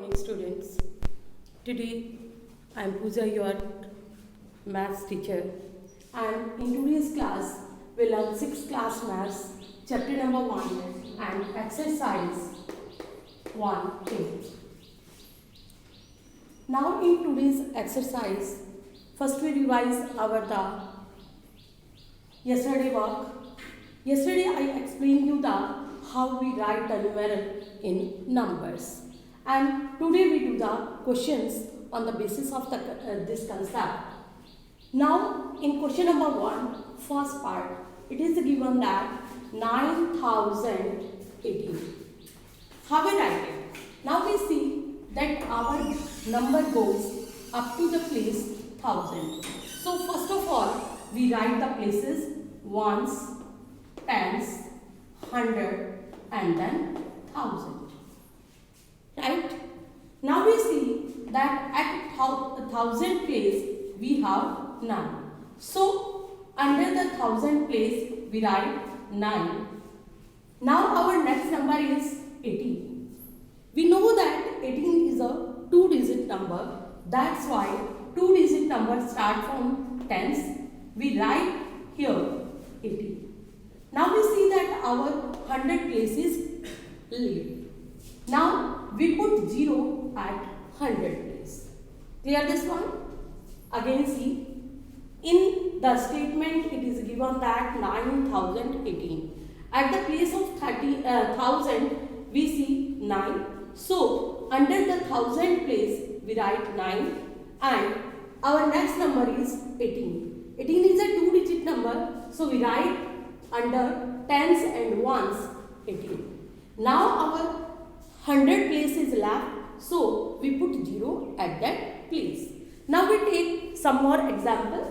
morning, students. Today I am Pooja, your maths teacher, and in today's class we learn 6th class maths, chapter number 1 and exercise 1A. Now in today's exercise, first we revise our yesterday work. Yesterday I explained you how we write the numeral in numbers, and today we do the questions on the basis of this concept. Now in question number 1, first part, it is given that 9018. How we write it? Now we see that our number goes up to the place 1000. So first of all we write the places ones, tens, 100 and then 1000. Right? Now we see that at 1000 place we have 9. So under the 1000 place we write 9. Now our next number is 18. We know that 18 is a 2-digit number. That's why 2-digit numbers start from tens. We write here 18. Now we see that our 100 places leave. Now we put 0 at 100 place. Clear this one? Again see, in the statement it is given that 9018. At the place of 1000 we see 9. So under the 1000 place we write 9 and our next number is 18. 18 is a 2-digit number, so we write under tens and ones 18. Now our 100 place is left, so we put 0 at that place. Now we take some more example.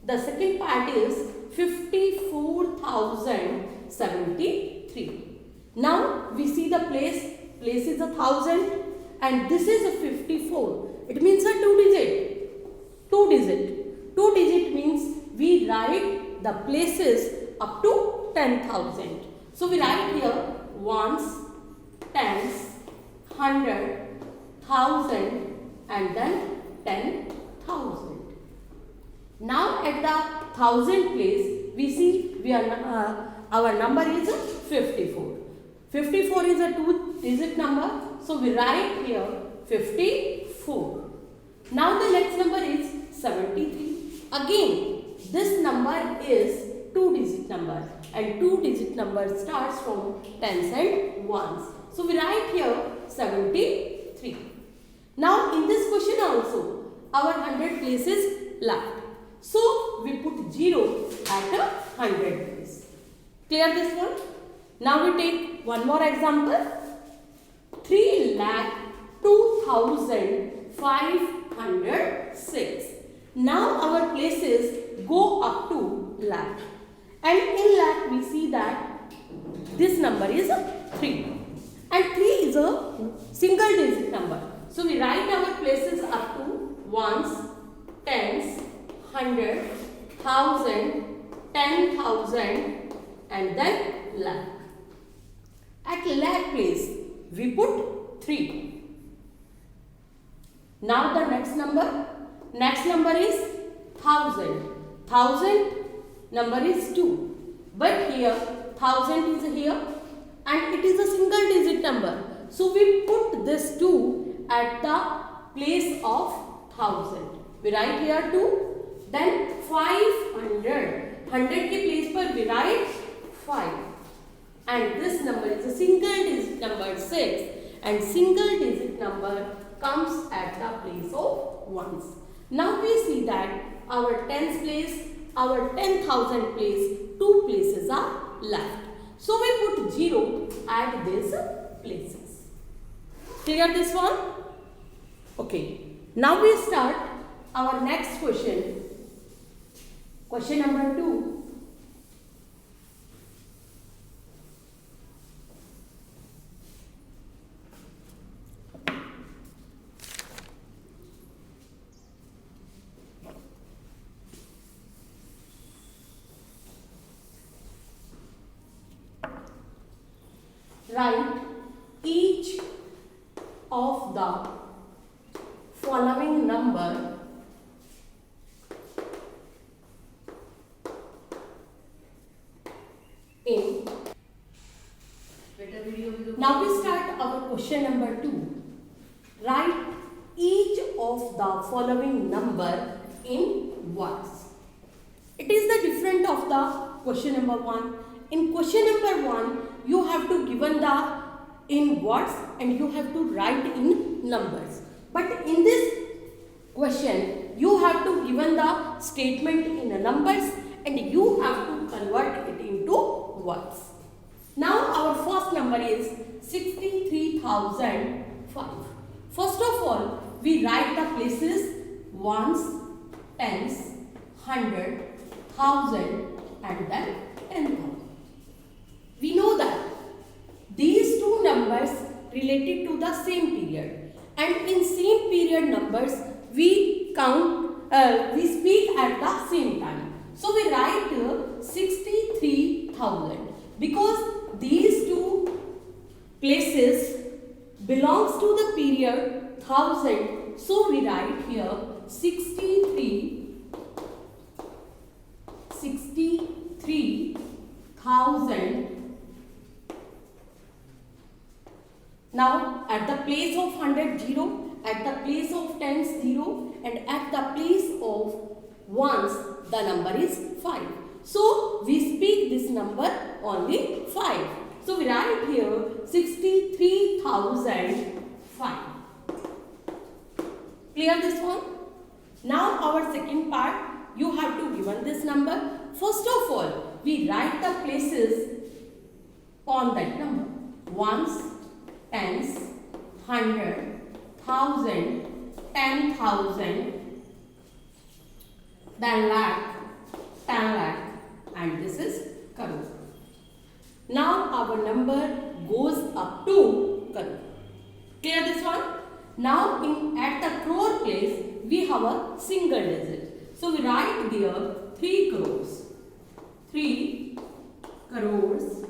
The second part is 54,073. Now we see the place is 1000 and this is a 54. It means a 2-digit. 2-digit means we write the places up to 10,000. So we write here ones, tens, 100, 1000 and then 10,000. Now at the 1000 place we see our number is 54. 54 is a 2-digit number, so we write here 54. Now the next number is 73. Again this number is 2-digit number and 2-digit number starts from tens and ones. So we write here 73. Now in this question also our 100 places left. So we put 0 at a 100 place. Clear this one? Now we take one more example. 3,02,506. Now our places go up to lakh. And in lakh we see that this number is 3. And 3 is a single digit number. So we write our places up to ones, tens, 100, 1000, 10,000 and then lakh. At lakh place we put 3. Now the next number is 1000. 1000 number is 2. But here 1000 is here and it is a single digit number. So we put this 2 at the place of 1000. We write here 2. Then 500. 100 ke place par we write 5. And this number is a single digit number 6. And single digit number comes at the place of ones. Now we see that our tens place, our 10,000 place, 2 places are left. So we put 0 at these places. Clear this one? Okay. Now we start our next question. Question number 2. Write each of of the following number in. Now we start our question number 2. Write each of the following number in words. It is the different of the question number 1. In question number 1, you have to given the in words and you have to write in numbers. But in this question, you have to given the statement in numbers and you have to convert it into words. Now our first number is 63,005. First of all, we write the places ones, tens, hundred, thousand and then 10,000. We know that these two numbers related to the same period, and in same period numbers we speak at the same time. So we write 63,000 because these two places belongs to the period 1000. So we write here 63,000. Now at the place of 100 0, at the place of tens 0 and at the place of ones the number is 5. So we speak this number only 5. So we write here 63,005. Clear this one? Now our second part, you have to given this number. First of all, we write the places on that number. Ones, tens, hundred, thousand, 10,000, then lakh, 10 lakh, and this is crore. Now our number goes up to crore. Clear this one? Now at the crore place we have a single digit. So we write there 3 crores. 3 crores.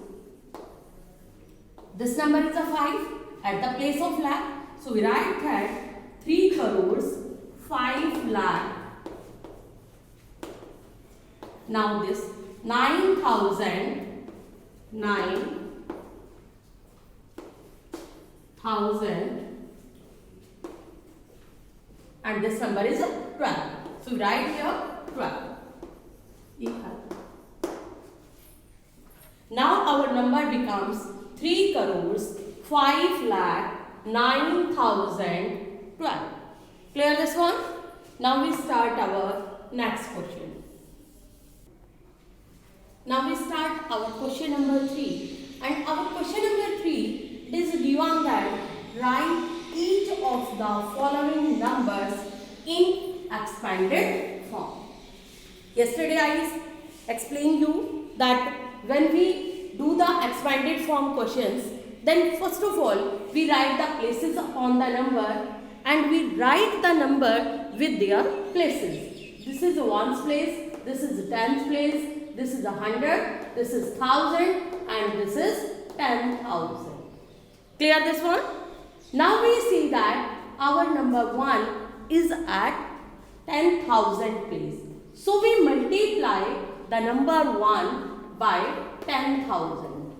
This number is a 5 at the place of lakh. So we write that 3 crores 5 lakh. Now this 9,000 and this number is 12. So we write here 12. Now our number becomes 3 crores 5 lakh 9,012. Clear this one? Now we start our next question. Now we start our question number 3. And our question number 3 is given that write each of the following numbers in expanded form. Yesterday I explained you that when we do the expanded form questions, then first of all we write the places on the number and we write the number with their places. This is ones place, this is tens place, this is 100, this is 1000 and this is 10,000. Clear this one? Now we see that our number 1 is at 10,000 place. So we multiply the number 1 by 10,000.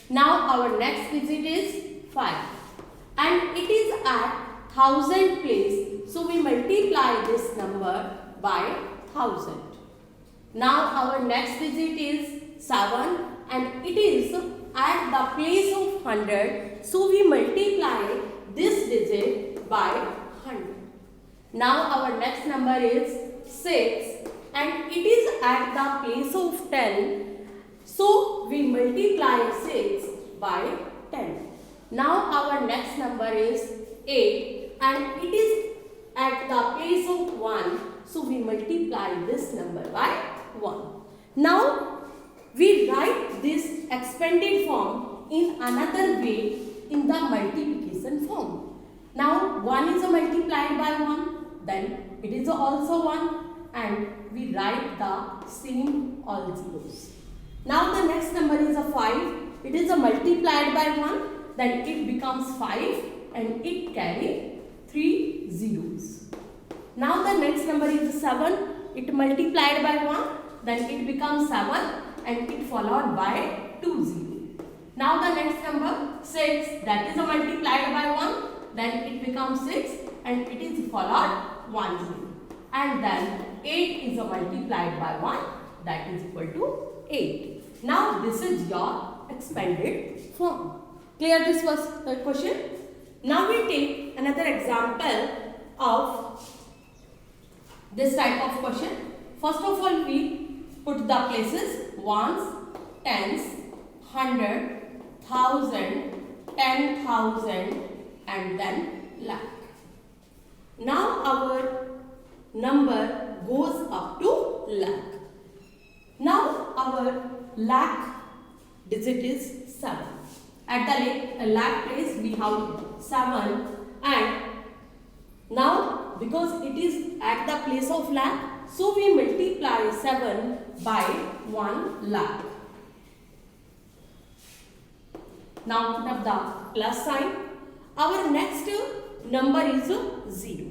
Now our next digit is 5 and it is at 1000 place. So we multiply this number by 1000. Now our next digit is 7 and it is at the place of 100. So we multiply this digit by 100. Now our next number is 6 and it is at the place of 10. So we multiply 6 by 10. Now our next number is 8 and it is at the place of 1. So we multiply this number by 1. Now we write this expanded form in another way in the multiplication form. Now 1 is multiplied by 1, then it is also 1 and we write the same all zeros. Now the next number is a 5. It is multiplied by 1 then it becomes 5 and it carry 3 zeros. Now the next number is 7. It multiplied by 1, then it becomes 7 and it followed by 2 zeros. Now the next number 6, that is multiplied by 1, then it becomes 6 and it is followed 1 zero. And then 8 is multiplied by 1, that is equal to 8. Now this is your expanded form. Clear this was question? Now we take another example of this type of question. First of all, we put the places ones, tens, 100, 1000, 10,000 and then lakh. Now our number goes up to lakh. Now our lakh digit is 7. At the lakh place we have 7, and now because it is at the place of lakh, so we multiply 7 by 1 lakh. Now put up the plus sign. Our next number is 0.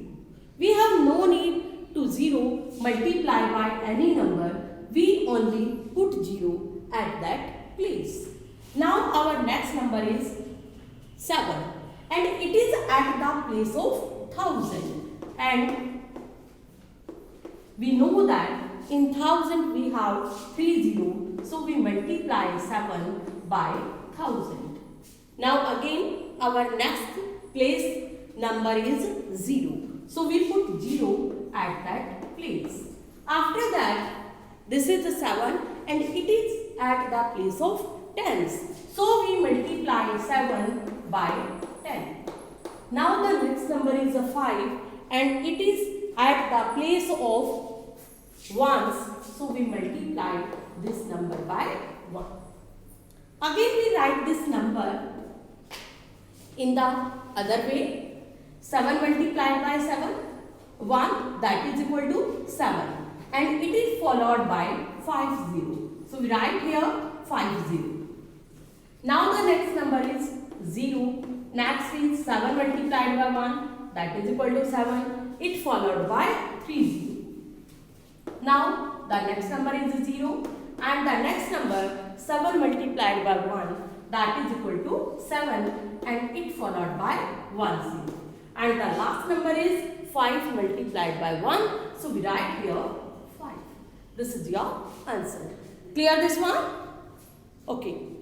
We have no need to 0 multiply by any number. We only put 0 at that place. Now our next number is 7 and it is at the place of 1000, and we know that in 1000 we have 3 zeros, so we multiply 7 by 1000. Now again our next place number is 0, so we put 0 at that place. After that, this is the 7 and it is at the place of tens, so we multiply 7 by 10. Now the next number is 5 and it is at the place of ones, so we multiply this number by 1. Again we write this number in the other way. 7 multiplied by 7, 1, that is equal to 7, and it is followed by 5 0. So we write here 5 0. Now the next number is 0. Next is 7 multiplied by 1, that is equal to 7. It followed by 3 0. Now the next number is 0 and the next number 7 multiplied by 1, that is equal to 7 and it followed by 1 0. And the last number is 5 multiplied by 1, so we write here 5. This is your answer. Clear this one? Okay.